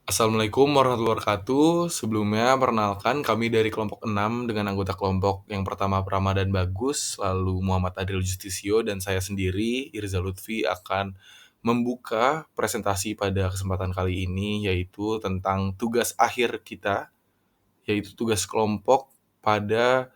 Assalamualaikum warahmatullahi wabarakatuh. Sebelumnya, perkenalkan kami dari kelompok 6 dengan anggota kelompok yang pertama Prama dan Bagus, lalu Muhammad Adil Justisio, dan saya sendiri, Irza Lutfi, akan membuka presentasi pada kesempatan kali ini, yaitu tentang tugas akhir kita, yaitu tugas kelompok pada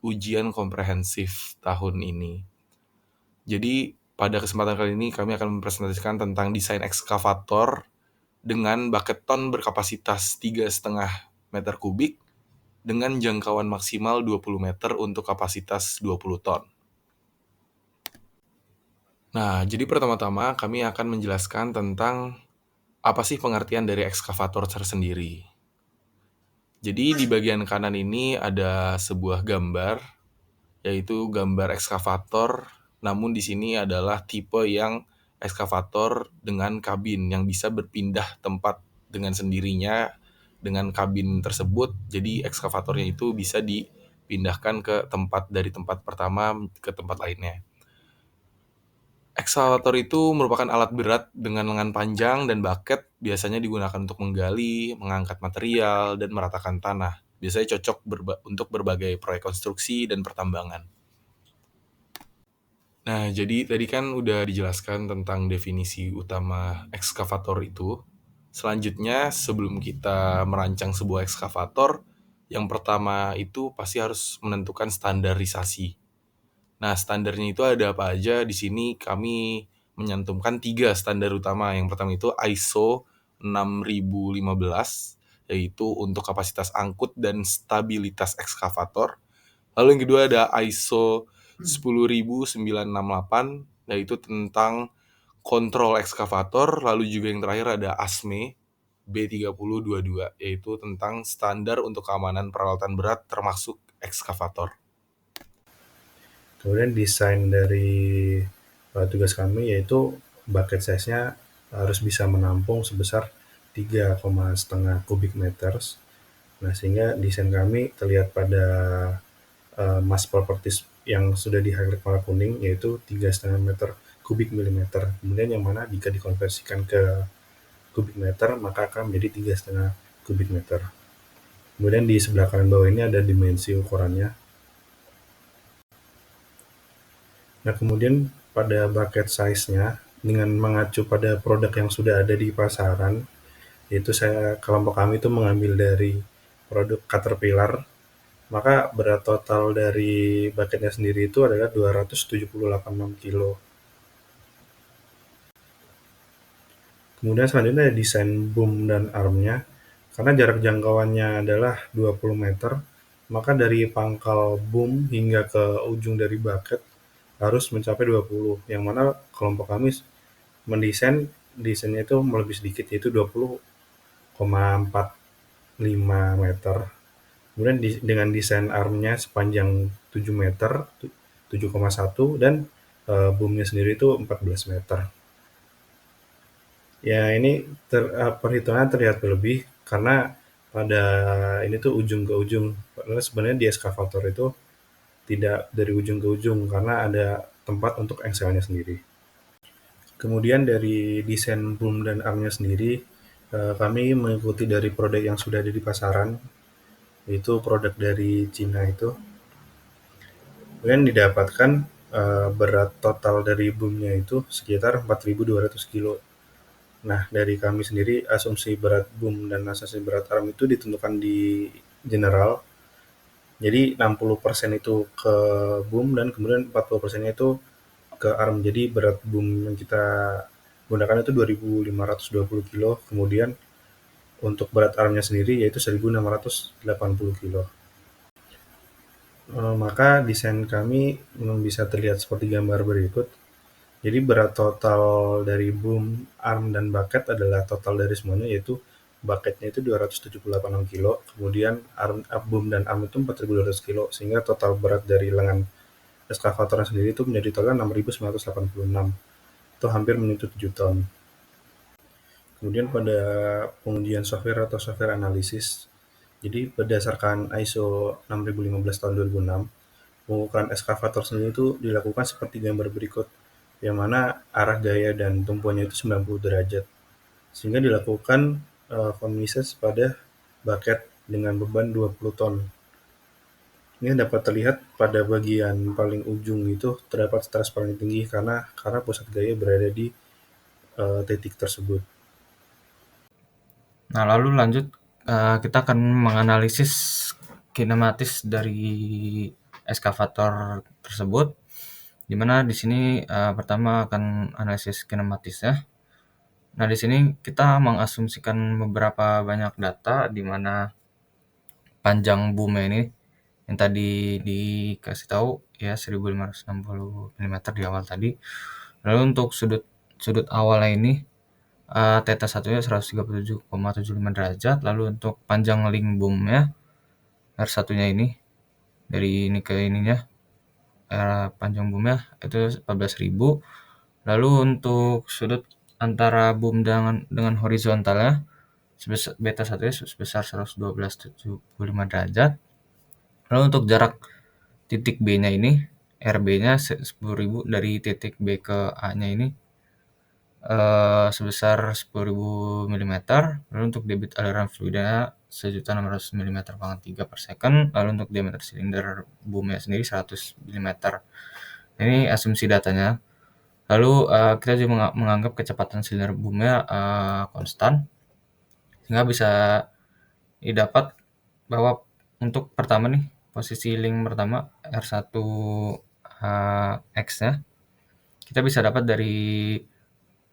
ujian komprehensif tahun ini. Jadi, pada kesempatan kali ini kami akan mempresentasikan tentang desain ekskavator dengan bucket ton berkapasitas 3,5 meter kubik dengan jangkauan maksimal 20 meter untuk kapasitas 20 ton. Nah, jadi pertama-tama kami akan menjelaskan tentang apa sih pengertian dari ekskavator tersendiri. Jadi di bagian kanan ini ada sebuah gambar, yaitu gambar ekskavator, namun di sini adalah tipe yang ekskavator dengan kabin yang bisa berpindah tempat dengan sendirinya dengan kabin tersebut. Jadi ekskavatornya itu bisa dipindahkan ke tempat dari tempat pertama ke tempat lainnya. Ekskavator itu merupakan alat berat dengan lengan panjang dan bucket, biasanya digunakan untuk menggali, mengangkat material, dan meratakan tanah. Biasanya cocok untuk berbagai proyek konstruksi dan pertambangan. Nah, jadi tadi kan udah dijelaskan tentang definisi utama ekskavator itu. Selanjutnya, sebelum kita merancang sebuah ekskavator, yang pertama itu pasti harus menentukan standarisasi. Nah, standarnya itu ada apa aja? Di sini kami menyantumkan 3 standar utama. Yang pertama itu ISO 6015, yaitu untuk kapasitas angkut dan stabilitas ekskavator. Lalu yang kedua ada ISO 10968, yaitu tentang kontrol ekskavator. Lalu juga yang terakhir ada ASME B3022, yaitu tentang standar untuk keamanan peralatan berat termasuk ekskavator. Kemudian desain dari tugas kami yaitu bucket size-nya harus bisa menampung sebesar 3,5 kubik meters. Nah, sehingga desain kami terlihat pada mass properties yang sudah di-highlight warna kuning, yaitu 3,5 meter kubik milimeter. Kemudian yang mana jika dikonversikan ke kubik meter, maka akan menjadi 3,5 kubik meter. Kemudian di sebelah kanan bawah ini ada dimensi ukurannya. Nah, kemudian pada bucket size-nya, dengan mengacu pada produk yang sudah ada di pasaran, yaitu kelompok kami itu mengambil dari produk Caterpillar, maka berat total dari bucketnya sendiri itu adalah 278,6 kilo. Kemudian selanjutnya ada desain boom dan armnya. Karena jarak jangkauannya adalah 20 meter, maka dari pangkal boom hingga ke ujung dari bucket harus mencapai 20, yang mana kelompok kami desainnya itu lebih sedikit, yaitu 20,45 meter. Kemudian dengan desain armnya sepanjang 7 meter, 7,1, dan boomnya sendiri itu 14 meter. Ya, ini perhitungan terlihat berlebih karena pada ini tuh ujung ke ujung. Padahal sebenarnya di eskavator itu tidak dari ujung ke ujung karena ada tempat untuk engselnya sendiri. Kemudian dari desain boom dan armnya sendiri, kami mengikuti dari produk yang sudah ada di pasaran, yaitu produk dari Cina itu. Kemudian didapatkan berat total dari boomnya itu sekitar 4.200 kilo. Nah, dari kami sendiri, asumsi berat boom dan asumsi berat arm itu ditentukan di general. Jadi 60% itu ke boom dan kemudian 40%-nya itu ke arm. Jadi berat boom yang kita gunakan itu 2.520 kilo. Kemudian untuk berat armnya sendiri yaitu 1.680 kilo. Maka desain kami bisa terlihat seperti gambar berikut. Jadi berat total dari boom, arm, dan bucket adalah total dari semuanya, yaitu bucketnya itu 278 kilo, kemudian boom dan arm itu 4.200 kilo, sehingga total berat dari lengan eskavatornya sendiri itu menjadi total 6.986, itu hampir menyentuh 7 ton. Kemudian pada pengujian software atau software analisis, jadi berdasarkan ISO 6015 tahun 2006, pengukuran eskavator sendiri itu dilakukan seperti gambar berikut, yang mana arah gaya dan tumpuannya itu 90 derajat. Sehingga dilakukan von Mises pada bucket dengan beban 20 ton. Ini dapat terlihat pada bagian paling ujung itu terdapat stres paling tinggi karena pusat gaya berada di titik tersebut. Nah, lalu lanjut, kita akan menganalisis kinematis dari eskavator tersebut, di mana di sini pertama akan analisis kinematisnya. Nah, di sini kita mengasumsikan beberapa banyak data, di mana panjang boom ini yang tadi dikasih tahu ya 1560 mm di awal tadi. Lalu untuk sudut sudut awalnya ini theta satunya 137,75 derajat. Lalu untuk panjang link boomnya R satunya ini dari ini ke ininya panjang boomnya itu 14.000. Lalu untuk sudut antara boom dengan horizontalnya beta satunya sebesar 112,75 derajat. Lalu untuk jarak titik B-nya ini, RB-nya 10.000 dari titik B ke A-nya ini sebesar 10.000 mm. Lalu untuk debit aliran fluidnya 1.600 mm/3 per second. Lalu untuk diameter silinder boomnya sendiri 100 mm. Ini asumsi datanya. Lalu kita juga menganggap kecepatan silinder boomnya konstan, sehingga bisa didapat bahwa untuk pertama nih, posisi link pertama R1 X-nya, kita bisa dapat dari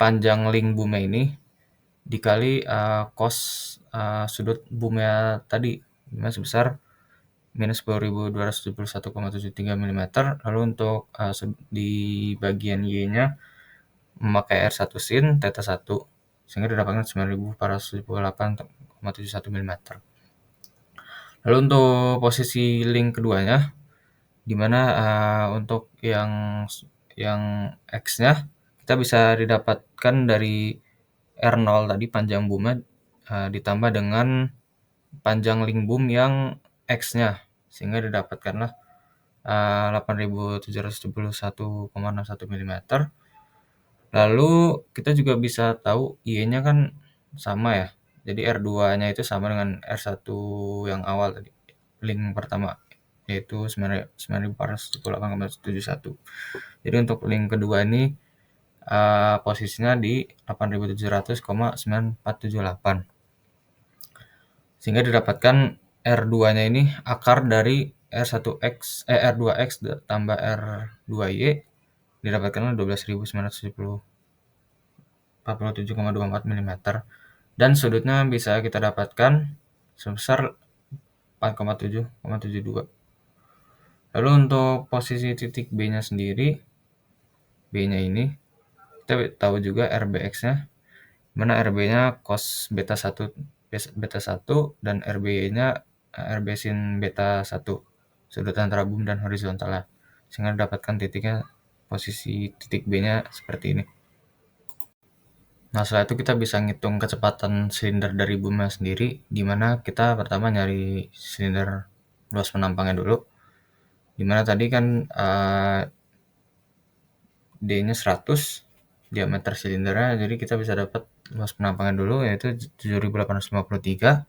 panjang link boomnya ini dikali cos sudut boomnya tadi, sebesar minus 10.271,73 mm. Lalu untuk di bagian Y-nya memakai R1 sin theta 1, sehingga didapatkan 9.478,71 mm. Lalu untuk posisi link keduanya, di mana untuk yang X-nya kita bisa didapatkan dari R0 tadi panjang boomnya ditambah dengan panjang link boom yang X-nya, sehingga didapatkanlah 8.771,61 mm. Lalu kita juga bisa tahu Y-nya kan sama ya. Jadi R2-nya itu sama dengan R1 yang awal tadi, link pertama, yaitu 9.478,71. Jadi untuk link kedua ini posisinya di 8.700,9478. Sehingga didapatkan R2-nya ini akar dari R2X tambah R2Y didapatkan 12.947,24 mm. Dan sudutnya bisa kita dapatkan sebesar 4,7,72. Lalu untuk posisi titik B-nya sendiri, B-nya ini kita tahu juga RBX-nya, mana RB-nya cos beta 1 dan RB-nya RB sin beta 1, sudut antara boom dan horizontal, sehingga dapatkan titiknya, posisi titik B-nya seperti ini. Nah, setelah itu kita bisa ngitung kecepatan silinder dari boomnya sendiri, di mana kita pertama nyari silinder luas penampangnya dulu, di mana tadi kan D-nya 100, diameter silindernya, jadi kita bisa dapat luas penampangnya dulu, yaitu 7.853.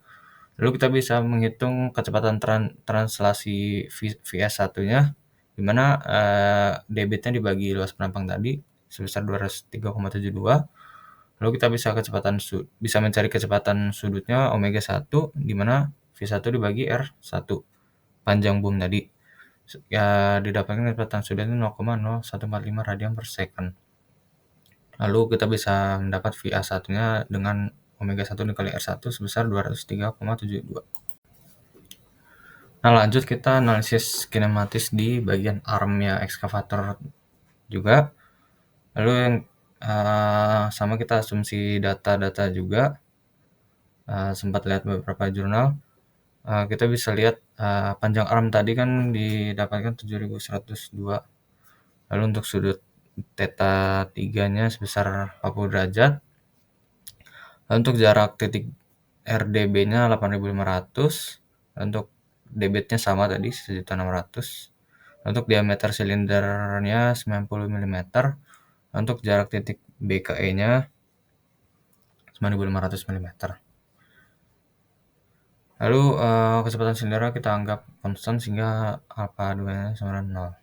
Lalu kita bisa menghitung kecepatan translasi VS1-nya, di mana debitnya dibagi luas penampang tadi sebesar 203,72. Lalu kita bisa mencari kecepatan sudutnya omega 1, di mana V1 dibagi R1, panjang boom tadi. Ya, didapatkan kecepatan sudutnya 0,0145 radian per second. Lalu kita bisa mendapat VA1-nya dengan omega 1 dikali R1 sebesar 203,72. Nah, lanjut kita analisis kinematis di bagian armnya ekskavator juga. Lalu yang sama kita asumsi data-data juga. Sempat lihat beberapa jurnal. Kita bisa lihat panjang arm tadi kan didapatkan 7.102. Lalu untuk sudut theta 3-nya sebesar 40 derajat. Lalu untuk jarak titik RDB-nya 8.500. Untuk debitnya sama tadi 1.600. Untuk diameter silindernya 90 mm. Untuk jarak titik B ke E-nya 9.500 mm. Lalu kecepatan silindernya kita anggap konstan sehingga alfa 2-nya sama dengan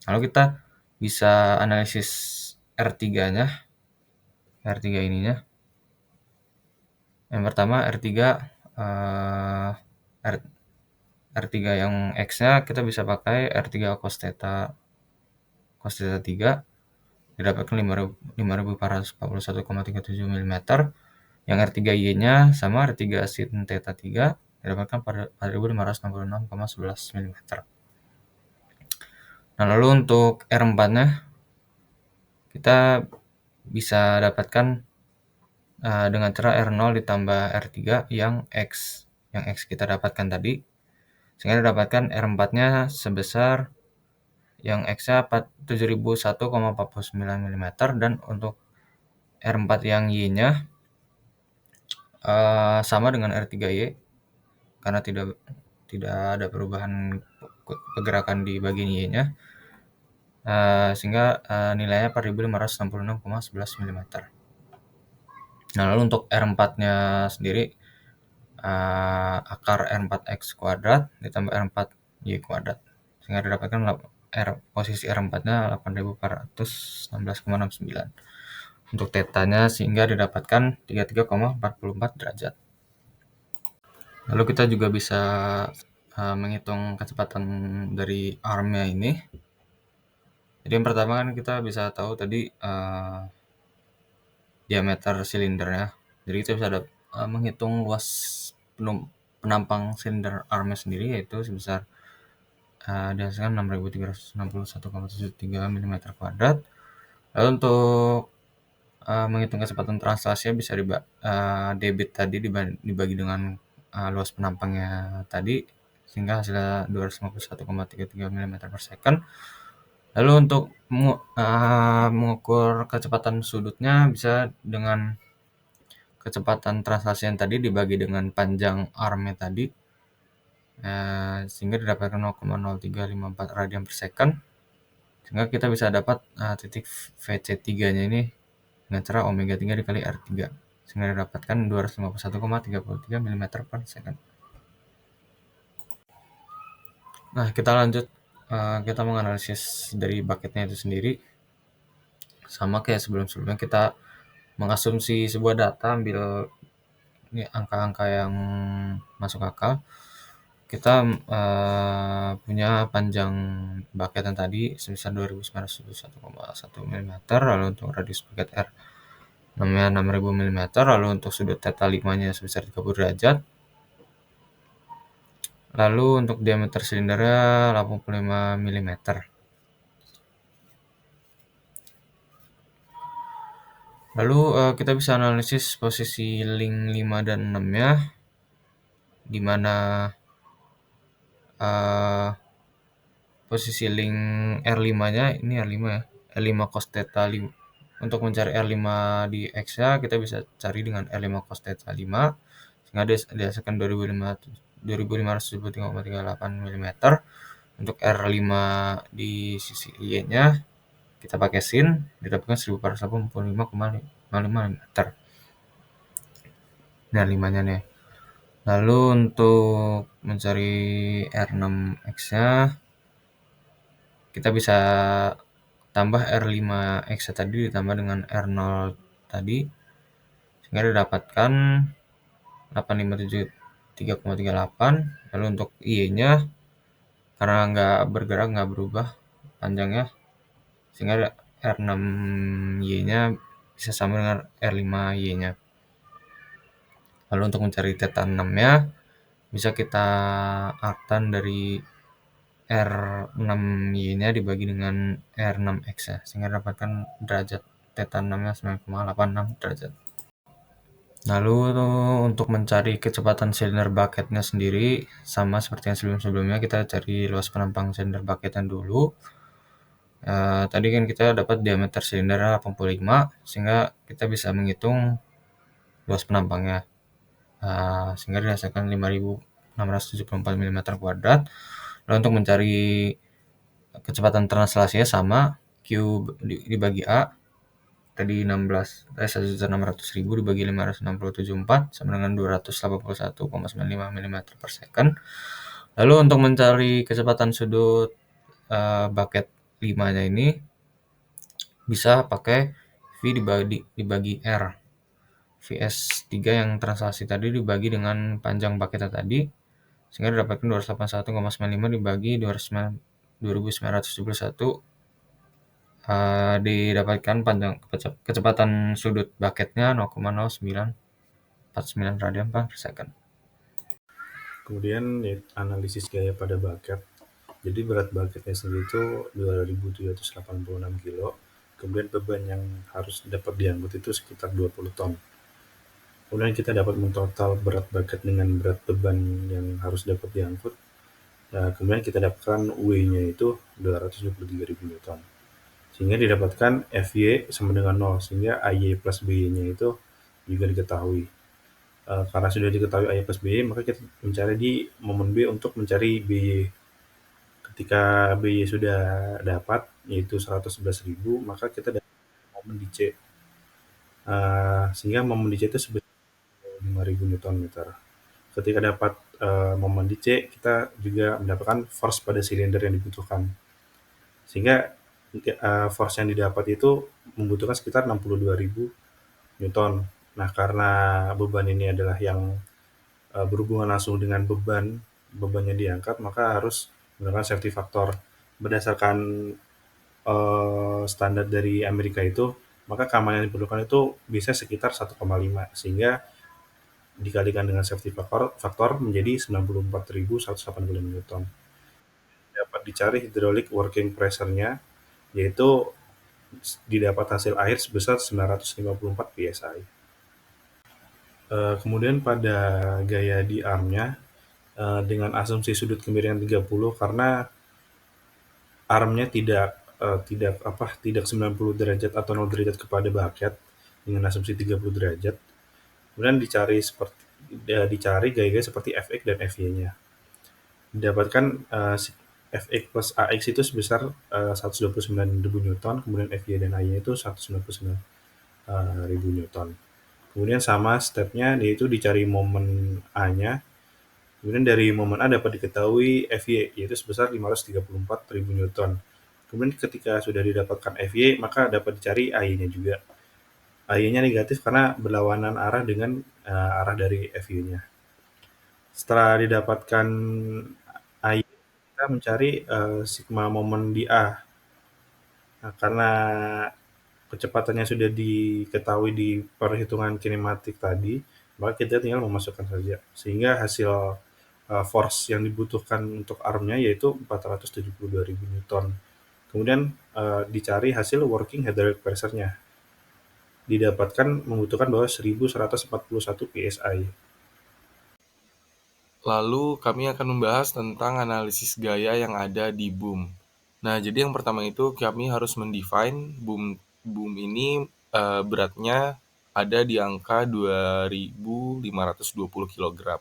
0. Lalu kita bisa analisis R3-nya, R3 ininya. Yang pertama R3 R3 yang X-nya kita bisa pakai R3 cos theta 3 didapatkan 5.441,37 mm. Yang R3 Y-nya sama R3 sin theta 3 didapatkan pada 4.566,11 mm. Nah, lalu untuk R4-nya kita bisa dapatkan dengan cara R0 ditambah R3 yang X kita dapatkan tadi, sehingga didapatkan R4-nya sebesar yang X-nya 7.001,49 mm, dan untuk R4 yang Y-nya sama dengan R3Y karena tidak ada perubahan pergerakan di bagian Y-nya, sehingga nilainya 4.566,11 mm. Nah, lalu untuk R4-nya sendiri akar R4X kuadrat ditambah R4Y kuadrat, sehingga didapatkan posisi R4-nya 8.416,69. Untuk tetanya sehingga didapatkan 33,44 derajat. Lalu kita juga bisa menghitung kecepatan dari armnya ini. Jadi yang pertama kan kita bisa tahu tadi diameter silindernya. Jadi kita bisa menghitung luas penampang silinder armnya sendiri, yaitu sebesar dihasilkan 6.361,73 mm kuadrat. Lalu untuk menghitung kecepatan translasinya bisa debit tadi dibagi dengan luas penampangnya tadi, sehingga hasilnya 251,33 mm per second. Lalu untuk mengukur kecepatan sudutnya bisa dengan kecepatan translasi yang tadi dibagi dengan panjang armnya tadi, sehingga didapatkan 0,0354 radian per second, sehingga kita bisa dapat titik VC3-nya ini dengan cara omega 3 dikali R3, sehingga didapatkan 251,33 mm per second. Nah, kita lanjut, kita menganalisis dari bucketnya itu sendiri. Sama kayak sebelum-sebelumnya, kita mengasumsi sebuah data, ambil angka-angka yang masuk akal. Kita punya panjang bucket yang tadi sebesar 2.971,1 mm, lalu untuk radius bucket R namanya 6.000 mm, lalu untuk sudut theta 5-nya sebesar 30 derajat. Lalu untuk diameter silindernya 85 mm. Lalu kita bisa analisis posisi link 5 dan 6-nya, di mana posisi link R5-nya ini R5 ya, R5 cos theta 5. Untuk mencari R5 di X-nya kita bisa cari dengan R5 cos theta 5, sehingga dihasilkan 2.573,38 mm. Untuk R5 di sisi Y-nya kita pakai sin, didapatkan 1.485,5 mm. Nah, 5-nya nih. Lalu untuk mencari R6X-nya kita bisa tambah R5X tadi ditambah dengan R0 tadi, sehingga didapatkan 857,338. Lalu untuk Y-nya karena nggak bergerak, nggak berubah panjangnya, sehingga R6Y-nya bisa sama dengan R5Y-nya. Lalu untuk mencari theta 6-nya bisa kita artan dari R6Y-nya dibagi dengan R6X ya, sehingga dapatkan derajat theta 6-nya 9,86 derajat. Lalu untuk mencari kecepatan silinder bucketnya sendiri sama seperti yang sebelum-sebelumnya, kita cari luas penampang silinder bucketnya dulu. Tadi kan kita dapat diameter silinder 85, sehingga kita bisa menghitung luas penampangnya, sehingga dihasilkan 5.674 mm kuadrat. Lalu untuk mencari kecepatan translasinya sama Q dibagi A, tadi 1.600.000 dibagi 567,4 sama dengan 281,95 mm per second. Lalu untuk mencari kecepatan sudut bucket 5-nya ini bisa pakai V dibagi R. VS3 yang translasi tadi dibagi dengan panjang bucketnya tadi, sehingga didapatkan 281,95 dibagi 2.971, didapatkan panjang kecepatan sudut bucketnya 0,0949 radian per second. Kemudian analisis gaya pada bucket. Jadi berat bucketnya sendiri itu 2.786 kilo. Kemudian beban yang harus dapat diangkut itu sekitar 20 ton. Kemudian kita dapat mentotal berat bucket dengan berat beban yang harus dapat diangkut. Nah, kemudian kita dapatkan W-nya itu 223.000 Newton. Sehingga didapatkan Fy sama dengan 0, sehingga Ay plus By-nya itu juga diketahui. Karena sudah diketahui Ay plus By, maka kita mencari di momen B untuk mencari By. Ketika By sudah dapat, yaitu 111.000, maka kita dapat momen di C. Sehingga momen di C itu sebesar 5.000 Nm. Ketika dapat momen di C, kita juga mendapatkan force pada silinder yang dibutuhkan. Sehingga force yang didapat itu membutuhkan sekitar 62.000 Newton. Nah, karena beban ini adalah yang berhubungan langsung dengan bebannya diangkat, maka harus menggunakan safety factor. Berdasarkan standar dari Amerika itu, maka keamanan yang diperlukan itu bisa sekitar 1,5, sehingga dikalikan dengan safety factor menjadi 94.185 Newton. Dapat dicari hydraulic working pressure-nya, yaitu didapat hasil akhir sebesar 954 psi. Kemudian pada gaya di armnya, dengan asumsi sudut kemiringan 30, karena armnya tidak 90 derajat atau 0 derajat kepada bucket dengan asumsi 30 derajat. Kemudian dicari gaya-gaya seperti Fx dan Fy-nya. Didapatkan Fx plus Ax itu sebesar 129.000 Newton, kemudian Fy dan Ay itu 199.000 Newton. Kemudian sama stepnya, yaitu dicari momen A-nya. Kemudian dari momen A dapat diketahui Fy, yaitu sebesar 534.000 Newton. Kemudian ketika sudah didapatkan Fy, maka dapat dicari Ay-nya juga. Ay-nya negatif karena berlawanan arah dengan arah dari Fy-nya. Setelah didapatkan Ay, kita mencari sigma momen di A. Nah, karena kecepatannya sudah diketahui di perhitungan kinematik tadi, maka kita tinggal memasukkan saja. Sehingga hasil force yang dibutuhkan untuk armnya yaitu 472.000 Newton. Kemudian dicari hasil working hydraulic pressure-nya. Didapatkan membutuhkan bahwa 1.141 psi. Lalu kami akan membahas tentang analisis gaya yang ada di boom. Nah, jadi yang pertama itu kami harus mendefine boom ini beratnya ada di angka 2.520 kg.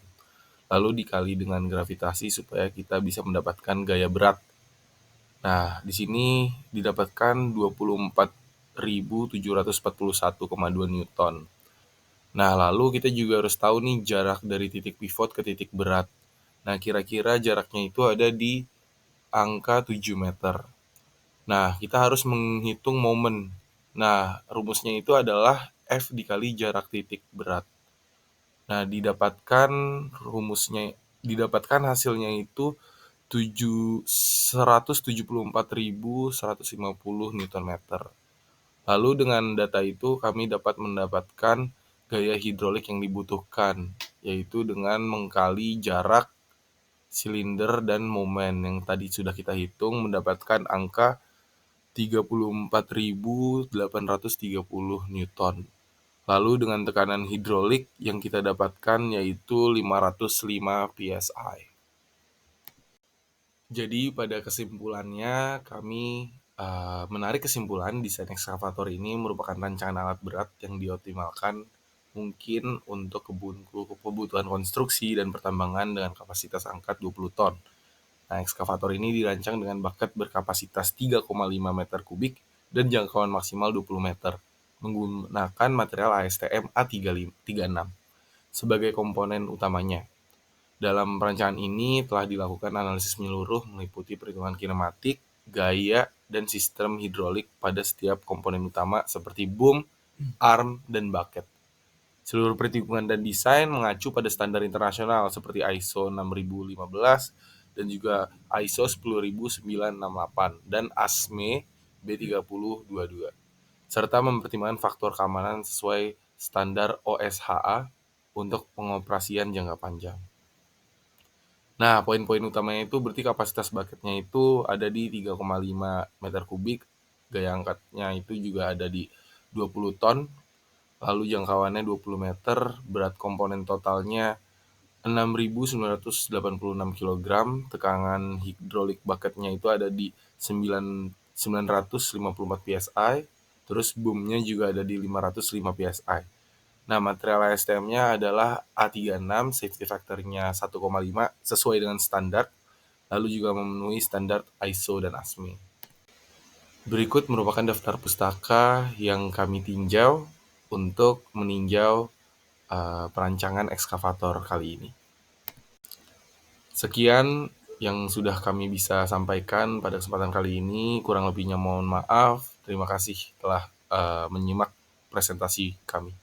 Lalu dikali dengan gravitasi supaya kita bisa mendapatkan gaya berat. Nah, di sini didapatkan 24.741,2 Newton. Nah, lalu kita juga harus tahu nih jarak dari titik pivot ke titik berat. Nah, kira-kira jaraknya itu ada di angka 7 meter. Nah, kita harus menghitung momen. Nah, rumusnya itu adalah F dikali jarak titik berat. Nah, didapatkan hasilnya itu 174.150 Nm. Lalu dengan data itu kami dapat mendapatkan gaya hidrolik yang dibutuhkan, yaitu dengan mengkali jarak silinder dan momen yang tadi sudah kita hitung mendapatkan angka 34.830 Newton. Lalu dengan tekanan hidrolik yang kita dapatkan yaitu 505 psi. Jadi pada kesimpulannya kami menarik kesimpulan desain ekskavator ini merupakan rancangan alat berat yang dioptimalkan mungkin untuk kebutuhan konstruksi dan pertambangan dengan kapasitas angkat 20 ton. Nah, ekskavator ini dirancang dengan bucket berkapasitas 3,5 meter kubik dan jangkauan maksimal 20 meter. menggunakan material ASTM A36 sebagai komponen utamanya. Dalam perancangan ini telah dilakukan analisis menyeluruh meliputi perhitungan kinematik, gaya, dan sistem hidrolik pada setiap komponen utama seperti boom, arm, dan bucket. Seluruh perhitungan dan desain mengacu pada standar internasional seperti ISO 6015 dan juga ISO 10968 dan ASME B3022, serta mempertimbangkan faktor keamanan sesuai standar OSHA untuk pengoperasian jangka panjang. Nah, poin-poin utamanya itu berarti kapasitas bucketnya itu ada di 3,5 meter kubik, gaya angkatnya itu juga ada di 20 ton, lalu jangkauannya 20 meter, berat komponen totalnya 6.986 kg, tekanan hidrolik bucketnya itu ada di 954 psi, terus boomnya juga ada di 505 psi. Nah, material ASTM-nya adalah A36, safety factor-nya 1,5 sesuai dengan standar, lalu juga memenuhi standar ISO dan ASME. Berikut merupakan daftar pustaka yang kami tinjau untuk meninjau perancangan ekskavator kali ini. Sekian yang sudah kami bisa sampaikan pada kesempatan kali ini, kurang lebihnya mohon maaf. Terima kasih telah menyimak presentasi kami.